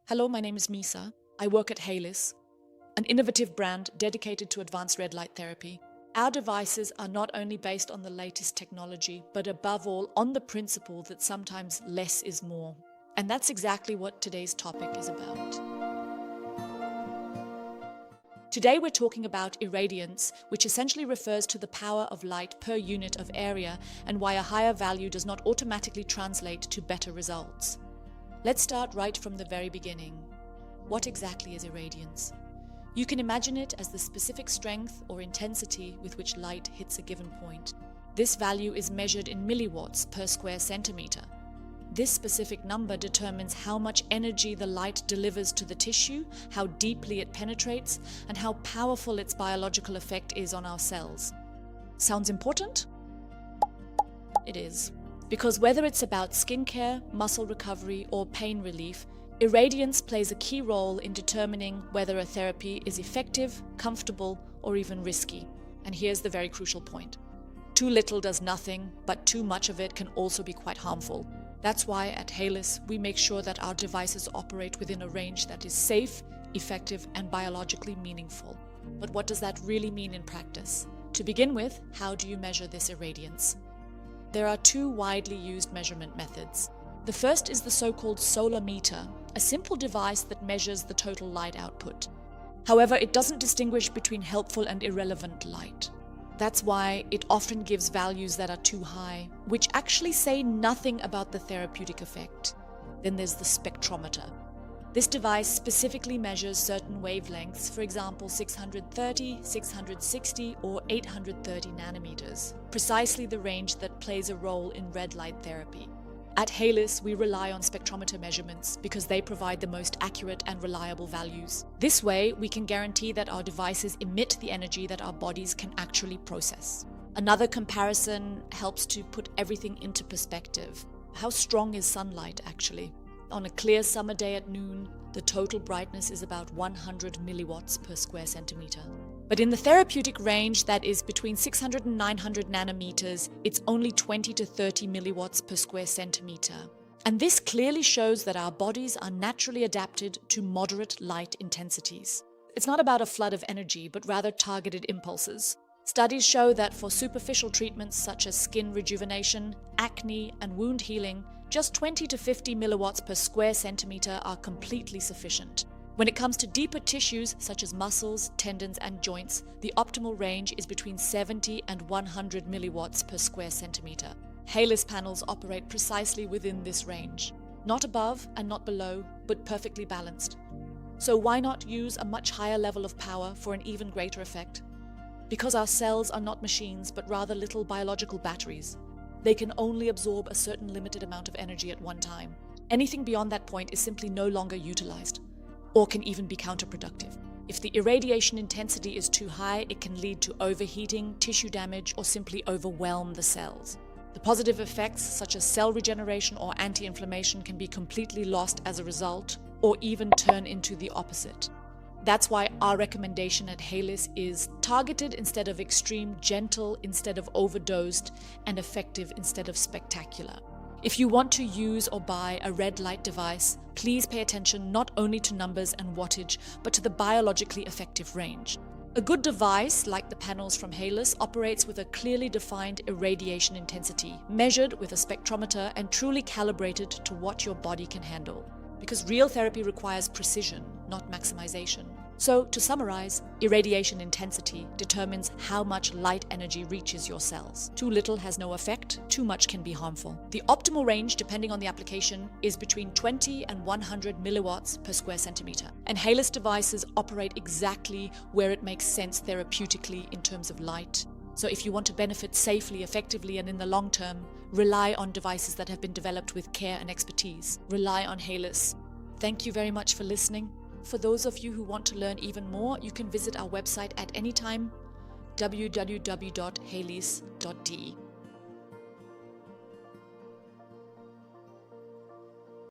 Hello, my name is Misa. I work at heilys, an innovative brand dedicated to advanced red light therapy. Our devices are not only based on the latest technology, but above all on the principle that sometimes less is more. And that's exactly what today's topic is about. Today we're talking about irradiance, which essentially refers to the power of light per unit of area and why a higher value does not automatically translate to better results. Let's start right from the very beginning. What exactly is irradiance? You can imagine it as the specific strength or intensity with which light hits a given point. This value is measured in milliwatts per square centimeter. This specific number determines how much energy the light delivers to the tissue, how deeply it penetrates, and how powerful its biological effect is on our cells. Sounds important? It is. Because whether it's about skincare, muscle recovery, or pain relief, irradiance plays a key role in determining whether a therapy is effective, comfortable, or even risky. And here's the very crucial point. Too little does nothing, but too much of it can also be quite harmful. That's why at heilys, we make sure that our devices operate within a range that is safe, effective, and biologically meaningful. But what does that really mean in practice? To begin with, how do you measure this irradiance? There are two widely used measurement methods. The first is the so-called solar meter, a simple device that measures the total light output. However, it doesn't distinguish between helpful and irrelevant light. That's why it often gives values that are too high, which actually say nothing about the therapeutic effect. Then there's the spectrometer. This device specifically measures certain wavelengths, for example 630, 660, or 830 nanometers, precisely the range that plays a role in red light therapy. At heilys, we rely on spectrometer measurements because they provide the most accurate and reliable values. This way, we can guarantee that our devices emit the energy that our bodies can actually process. Another comparison helps to put everything into perspective. How strong is sunlight actually? On a clear summer day at noon, the total brightness is about 100 milliwatts per square centimeter. But in the therapeutic range that is between 600 and 900 nanometers, it's only 20 to 30 milliwatts per square centimeter. And this clearly shows that our bodies are naturally adapted to moderate light intensities. It's not about a flood of energy, but rather targeted impulses. Studies show that for superficial treatments such as skin rejuvenation, acne, and wound healing, just 20 to 50 milliwatts per square centimeter are completely sufficient. When it comes to deeper tissues such as muscles, tendons, and joints, the optimal range is between 70 and 100 milliwatts per square centimeter. heilys panels operate precisely within this range. Not above and not below, but perfectly balanced. So why not use a much higher level of power for an even greater effect? Because our cells are not machines, but rather little biological batteries. They can only absorb a certain limited amount of energy at one time. Anything beyond that point is simply no longer utilized, or can even be counterproductive. If the irradiation intensity is too high, it can lead to overheating, tissue damage, or simply overwhelm the cells. The positive effects, such as cell regeneration or anti-inflammation, can be completely lost as a result, or even turn into the opposite. That's why our recommendation at heilys is targeted instead of extreme, gentle instead of overdosed, and effective instead of spectacular. If you want to use or buy a red light device, please pay attention not only to numbers and wattage, but to the biologically effective range. A good device, like the panels from heilys, operates with a clearly defined irradiation intensity, measured with a spectrometer and truly calibrated to what your body can handle. Because real therapy requires precision, not maximization. So, to summarize, irradiation intensity determines how much light energy reaches your cells. Too little has no effect, too much can be harmful. The optimal range, depending on the application, is between 20 and 100 milliwatts per square centimeter. And heilys devices operate exactly where it makes sense therapeutically in terms of light. So if you want to benefit safely, effectively, and in the long term, rely on devices that have been developed with care and expertise. Rely on heilys. Thank you very much for listening. For those of you who want to learn even more, you can visit our website at any time, www.heilys.de.